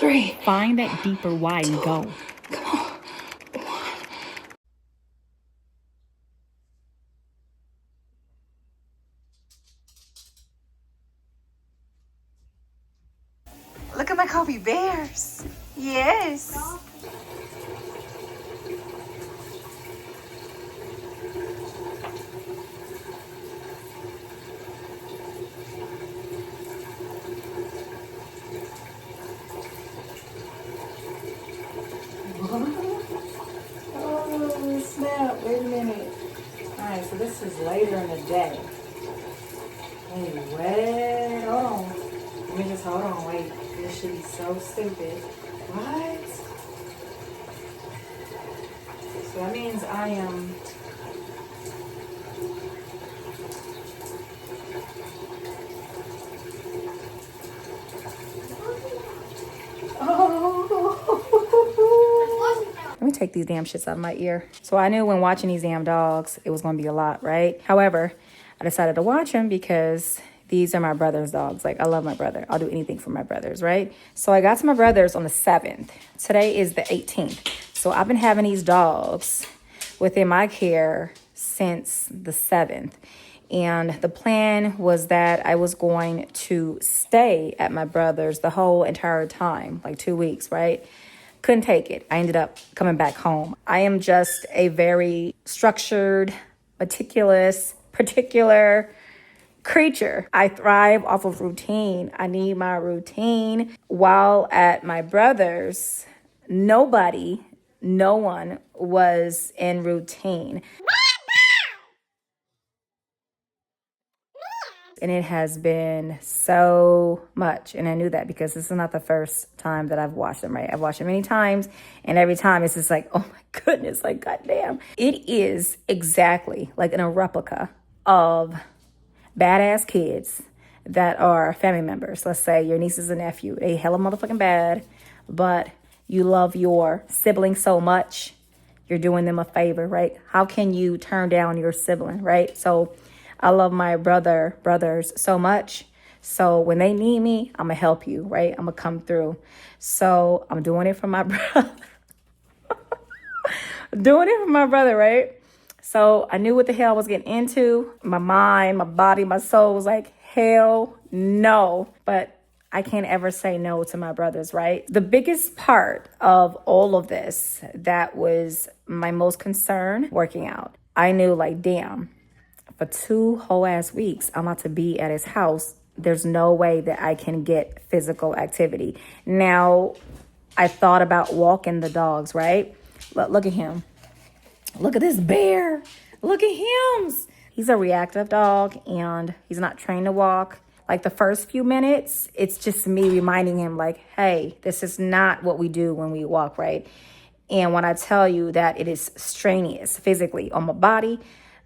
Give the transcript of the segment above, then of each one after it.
3. Find that deeper why and go. Come on. Look at my Kobe bears. Yes. Oh, snap. Wait a minute. All right, so this is later in the day. Hey, wait. Hold on. Let me just hold on. Wait. This should be so stupid. What? So that means I am... Let me take these damn shits out of my ear. So I knew when watching these damn dogs, it was going to be a lot, right? However, I decided to watch them because these are my brother's dogs. Like, I love my brother. I'll do anything for my brothers, right? So I got to my brother's on the 7th. Today is the 18th. So I've been having these dogs within my care since the 7th. And the plan was that I was going to stay at my brother's the whole entire time, like 2 weeks, right? Couldn't take it. I ended up coming back home. I am just a very structured, meticulous, particular creature. I thrive off of routine. I need my routine. While at my brother's, no one was in routine. And it has been so much. And I knew that because this is not the first time that I've watched them, right? I've watched them many times. And every time it's just like, oh my goodness, like, goddamn. It is exactly like in a replica of badass kids that are family members. Let's say your nieces and nephew. They hella motherfucking bad, but you love your sibling so much. You're doing them a favor, right? How can you turn down your sibling, right? So I love my brothers so much. So when they need me, I'm going to help you, right? I'm going to come through. So I'm doing it for my brother. Doing it for my brother, right? So I knew what the hell I was getting into. My mind, my body, my soul was like, hell no. But I can't ever say no to my brothers, right? The biggest part of all of this that was my most concern, working out. I knew like, damn. For 2 whole ass weeks, I'm about to be at his house. There's no way that I can get physical activity. Now, I thought about walking the dogs, right? Look at him. Look at this bear. Look at him. He's a reactive dog and he's not trained to walk. Like the first few minutes, it's just me reminding him like, hey, this is not what we do when we walk, right? And when I tell you that it is strenuous physically on my body,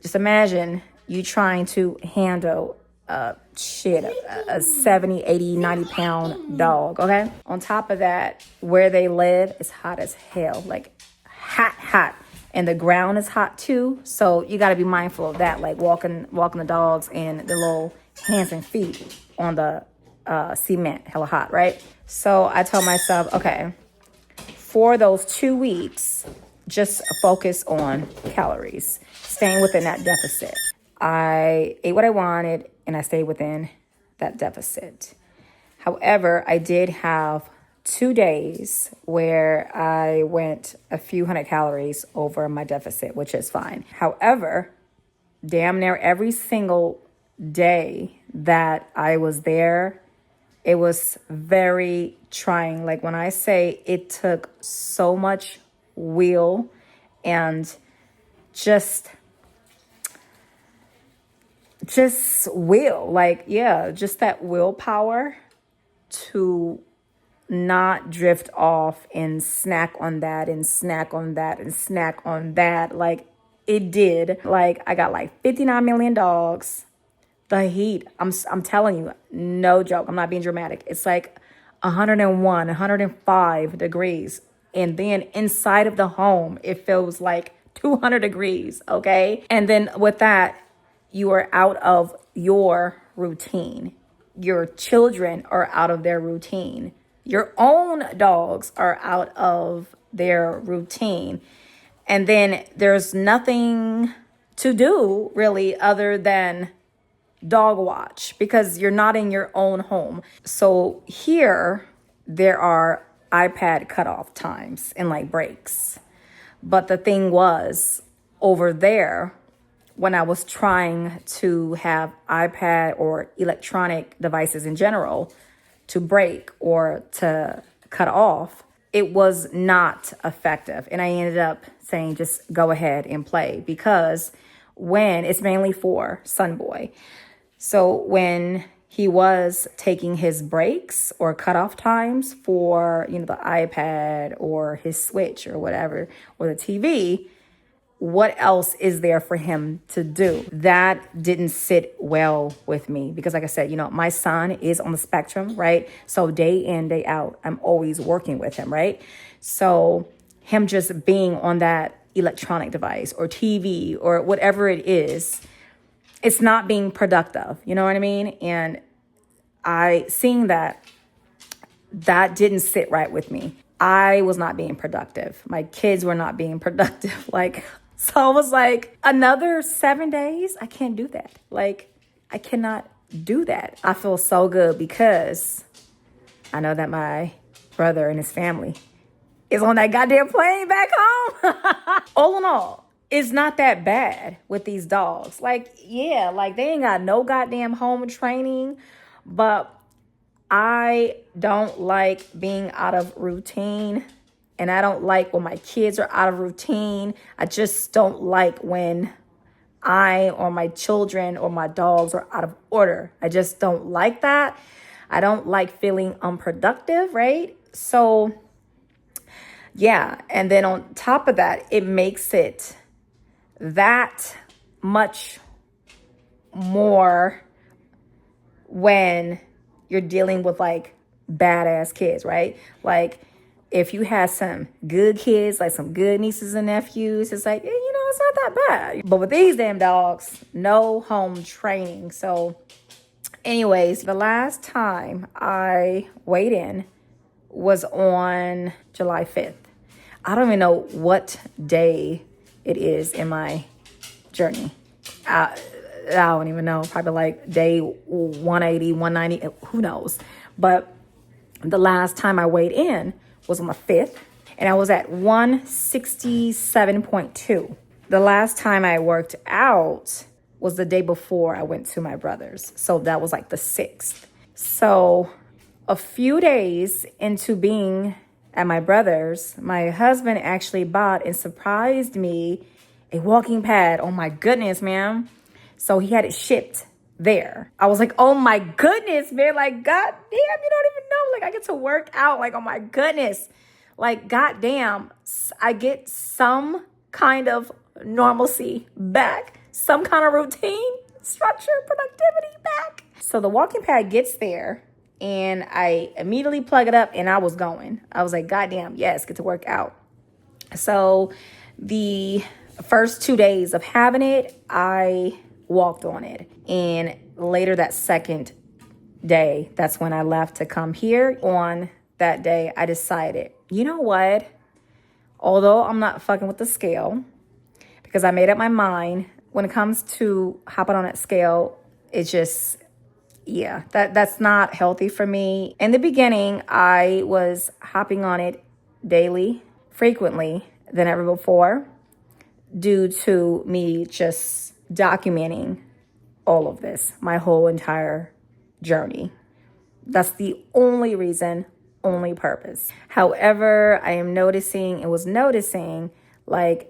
just imagine you trying to handle a 70, 80, 90 pound dog, okay? On top of that, where they live is hot as hell, like hot. And the ground is hot too. So you got to be mindful of that, like walking the dogs and the little hands and feet on the cement, hella hot, right? So I told myself, okay, for those 2 weeks, just focus on calories, staying within that deficit. I ate what I wanted and I stayed within that deficit. However, I did have 2 days where I went a few hundred calories over my deficit, which is fine. However, damn near every single day that I was there, it was very trying. Like when I say it took so much will and just will, like, yeah, just that willpower to not drift off and snack on that and snack on that and snack on that. Like it did. Like I got like 59 million dogs. The heat, I'm telling you, no joke. I'm not being dramatic. It's like 101, 105 degrees. And then inside of the home, it feels like 200 degrees, okay? And then with that, you are out of your routine. Your children are out of their routine. your own dogs are out of their routine. And then there's nothing to do really other than dog watch because you're not in your own home. So here there are iPad cutoff times and like breaks. But the thing was, over there, when I was trying to have iPad or electronic devices in general to break or to cut off, it was not effective. And I ended up saying, just go ahead and play, because when it's mainly for Sunboy. So when he was taking his breaks or cutoff times for, the iPad or his Switch or whatever, or the TV, what else is there for him to do? That didn't sit well with me because, like I said, my son is on the spectrum, right? So day in, day out, I'm always working with him, right? So him just being on that electronic device or TV or whatever it is, it's not being productive. You know what I mean? And seeing that didn't sit right with me. I was not being productive. My kids were not being productive. So I was like, another 7 days? I can't do that. I cannot do that. I feel so good because I know that my brother and his family is on that goddamn plane back home. All in all, it's not that bad with these dogs. They ain't got no goddamn home training, but I don't like being out of routine. And I don't like when my kids are out of routine. I just don't like when I or my children or my dogs are out of order. I just don't like that. I don't like feeling unproductive, right? So, yeah. And then on top of that, it makes it that much more when you're dealing with badass kids, right? If you have some good kids, some good nieces and nephews, it's it's not that bad. But with these damn dogs, no home training. So anyways, the last time I weighed in was on July 5th. I don't even know what day it is in my journey. I don't even know, probably day 180, 190, who knows. But the last time I weighed in was on the 5th, and I was at 167.2. The last time I worked out was the day before I went to my brother's. So that was the 6th. So a few days into being at my brother's, my husband actually bought and surprised me a walking pad. Oh my goodness, man. So he had it shipped there. I was like, oh my goodness, man. God damn, you don't even know. I get to work out. Oh my goodness. God damn, I get some kind of normalcy back, some kind of routine, structure, productivity back. So the walking pad gets there and I immediately plug it up and I was going. I was like, God damn, yes, get to work out. So the first 2 days of having it, I walked on it. And later that second day, that's when I left to come here. On that day, I decided, you know what? Although I'm not fucking with the scale, because I made up my mind when it comes to hopping on that scale, it's just, that's not healthy for me. In the beginning, I was hopping on it daily, frequently than ever before, due to me just documenting all of this, my whole entire journey. That's the only reason, only purpose. However, I am noticing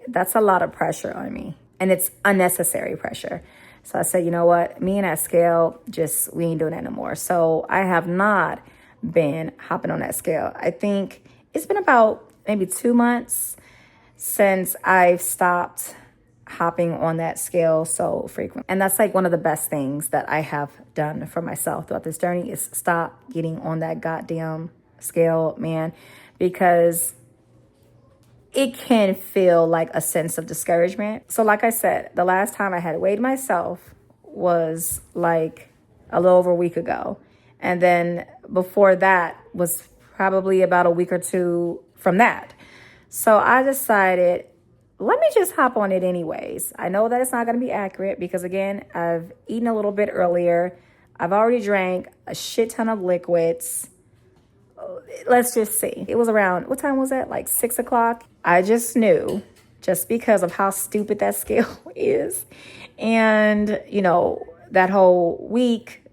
that's a lot of pressure on me, and it's unnecessary pressure. So I said, you know what, me and that scale, we ain't doing that no more. So I have not been hopping on that scale. I think it's been about maybe 2 months since I've stopped hopping on that scale so frequent. And that's one of the best things that I have done for myself throughout this journey is stop getting on that goddamn scale, man, because it can feel like a sense of discouragement. So like I said, the last time I had weighed myself was a little over a week ago. And then before that was probably about a week or two from that. So I decided, let me just hop on it anyways. I know that it's not going to be accurate because, again, I've eaten a little bit earlier. I've already drank a shit ton of liquids. Let's just see. It was around, what time was that? Like 6 o'clock. I just knew, just because of how stupid that scale is. And, that whole week,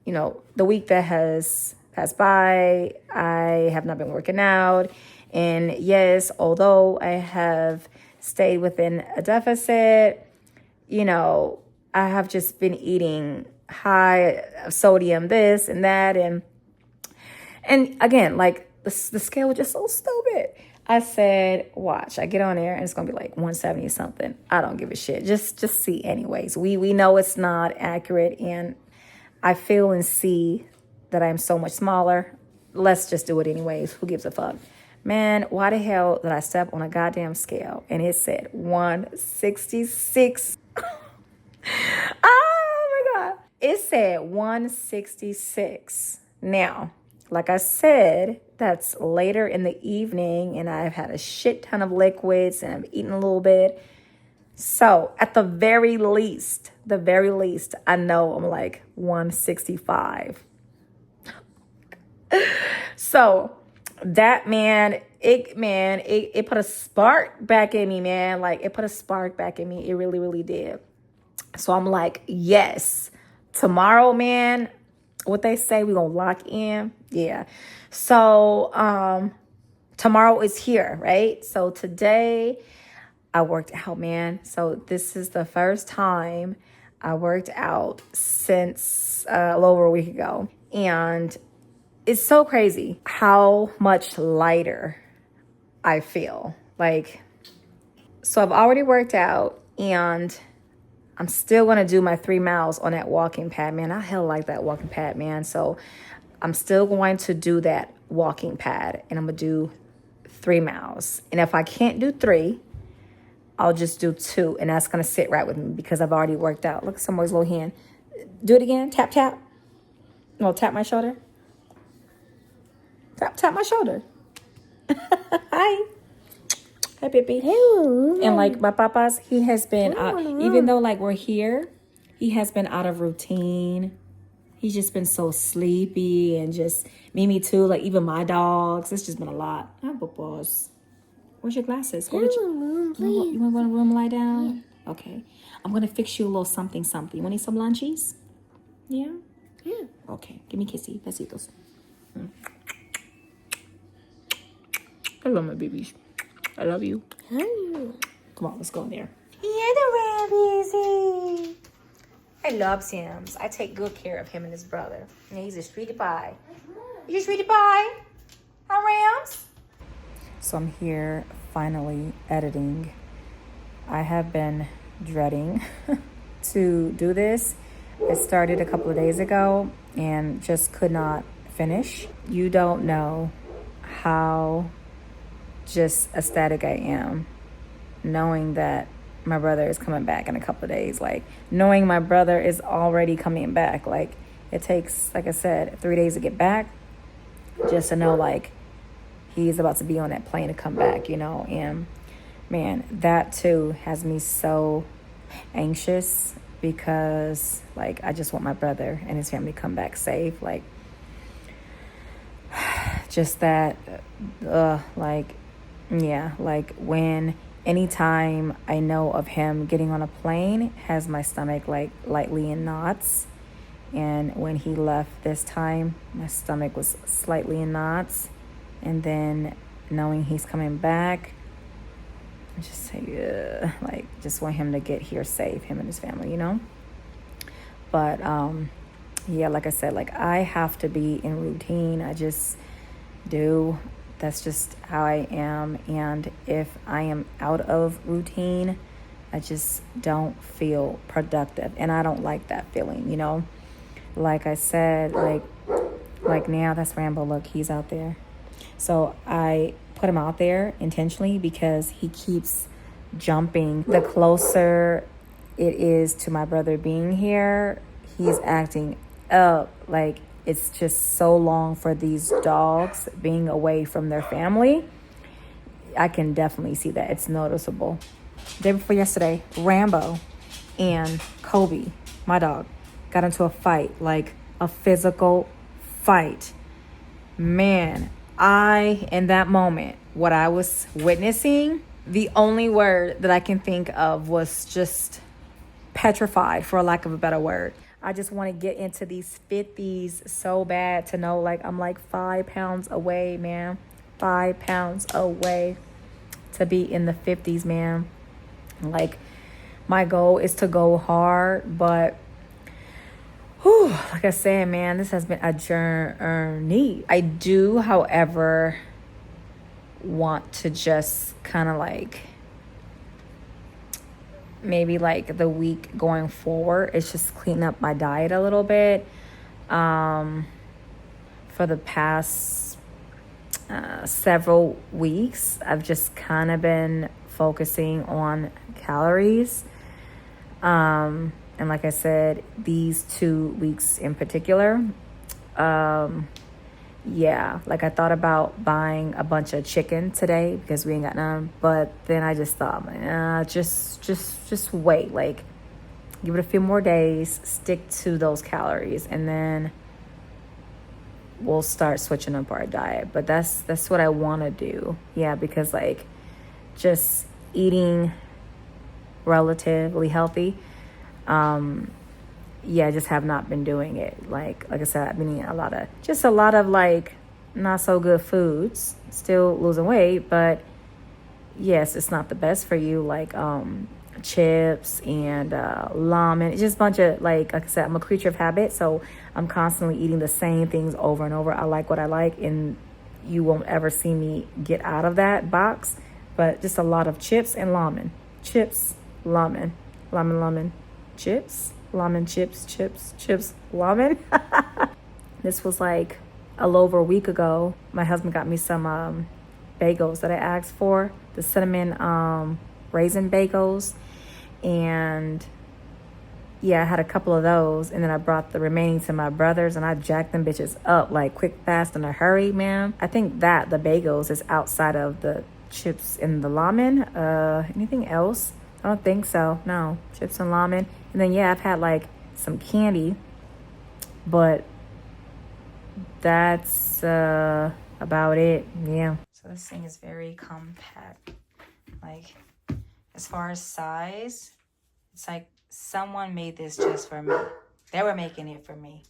the week that has passed by, I have not been working out. And yes, although I have stayed within a deficit, I have just been eating high sodium, this and that. And again, like the scale was just so stupid. I said, watch, I get on there and it's going to be like 170 something. I don't give a shit. Just see anyways. We know it's not accurate, and I feel and see that I'm so much smaller. Let's just do it anyways. Who gives a fuck? Man, why the hell did I step on a goddamn scale and it said 166? Oh my God. It said 166. Now, like I said, that's later in the evening and I've had a shit ton of liquids and I've eaten a little bit. So at the very least, I know I'm like 165. So that, it put a spark back in me, man. Like, it put a spark back in me. It really, really did. So I'm like, yes, tomorrow, man, what they say, we're going to lock in. Yeah. So, tomorrow is here, right? So today I worked out, man. So this is the first time I worked out since a little over a week ago. And it's so crazy how much lighter I feel. Like, so I've already worked out and I'm still going to do my 3 miles on that walking pad, man. I hell like that walking pad, man. So I'm still going to do that walking pad and I'm going to do 3 miles. And if I can't do 3, I'll just do 2. And that's going to sit right with me because I've already worked out. Look at somebody's little hand. Do it again. Tap, tap. No, tap my shoulder. Tap my shoulder. Hi. Hi, baby. Hello. And like my papa's, he has been, even though like we're here, he has been out of routine. He's just been so sleepy and just, Mimi too, like even my dogs. It's just been a lot. Hi, boss. Where's your glasses? You want to go in the room and lie down? Yeah. Okay. I'm going to fix you a little something. You want to eat some lunchies? Yeah? Yeah. Okay. Give me a kissy. Besitos. Hello, my babies. I love you. Hello. Come on, let's go in there. Yeah, the rabbit. I love Sims. I take good care of him and his brother. Yeah, he's a sweetie pie. You a sweetie pie? Huh, Rams? So I'm here finally editing. I have been dreading to do this. I started a couple of days ago and just could not finish. You don't know how just ecstatic I am knowing that my brother is coming back in a couple of days. Like, knowing my brother is already coming back. Like, it takes, like I said, 3 days to get back. Just to know, like, he's about to be on that plane to come back, And, man, that too has me so anxious because, like, I just want my brother and his family to come back safe. Like, just that, when anytime I know of him getting on a plane has my stomach like lightly in knots. And when he left this time, my stomach was slightly in knots. And then knowing he's coming back, I just say, just want him to get here safe, him and his family, But, yeah, like I said, like I have to be in routine. I just do. That's just how I am. And if I am out of routine, I just don't feel productive. And I don't like that feeling, Like I said, like now, that's Rambo. Look, he's out there. So I put him out there intentionally because he keeps jumping. The closer it is to my brother being here, he's acting up. Like, it's just so long for these dogs being away from their family. I can definitely see that. It's noticeable. Day before yesterday, Rambo and Kobe, my dog, got into a fight, like a physical fight. Man, in that moment, what I was witnessing, the only word that I can think of was just petrified, for lack of a better word. I just want to get into these 50s so bad to know, like, I'm like 5 pounds away, man. 5 pounds away to be in the 50s, man. Like, my goal is to go hard, but whew, like I said, man, this has been a journey. I do, however, want to just kind of like maybe like the week going forward, it's just clean up my diet a little bit. For the past several weeks, I've just kind of been focusing on calories. And like I said, these 2 weeks in particular, yeah, like I thought about buying a bunch of chicken today because we ain't got none. But then I just thought, just wait, like give it a few more days, stick to those calories, and then we'll start switching up our diet. But that's what I want to do. Yeah, because like just eating relatively healthy, yeah, I just have not been doing it. Like I said, I've been eating a lot of like not so good foods, still losing weight, but yes, it's not the best for you, like chips and ramen. It's just a bunch of like I said, I'm a creature of habit, so I'm constantly eating the same things over and over. I like what I like, and you won't ever see me get out of that box. But just a lot of chips and ramen. Chips, ramen, chips, ramen, chips, ramen. This was like a little over a week ago. My husband got me some bagels that I asked for, the cinnamon raisin bagels, and yeah, I had a couple of those, and then I brought the remaining to my brothers, and I jacked them bitches up like quick, fast, in a hurry, man. I think that the bagels is outside of the chips and the ramen. Anything else? I don't think so. No, chips and ramen. And then yeah, I've had like some candy, but that's about it. Yeah. So this thing is very compact. Like as far as size, it's like someone made this just for me. They were making it for me.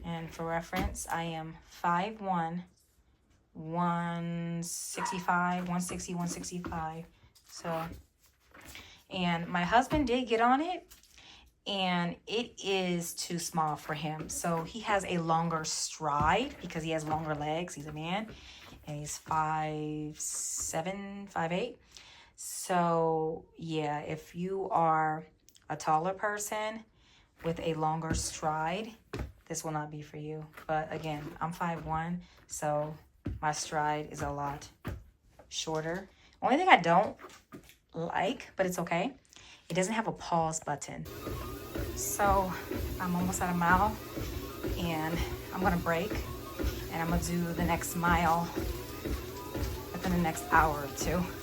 And for reference, I am 5'1", 165. So, and my husband did get on it, and it is too small for him. So he has a longer stride because he has longer legs. He's a man, and he's 5'7", 5'8". So yeah, if you are a taller person with a longer stride, this will not be for you. But again, I'm 5'1", so my stride is a lot shorter. Only thing I don't like, but it's okay, it doesn't have a pause button. So I'm almost at a mile, and I'm gonna break, and I'm gonna do the next mile within the next hour or two.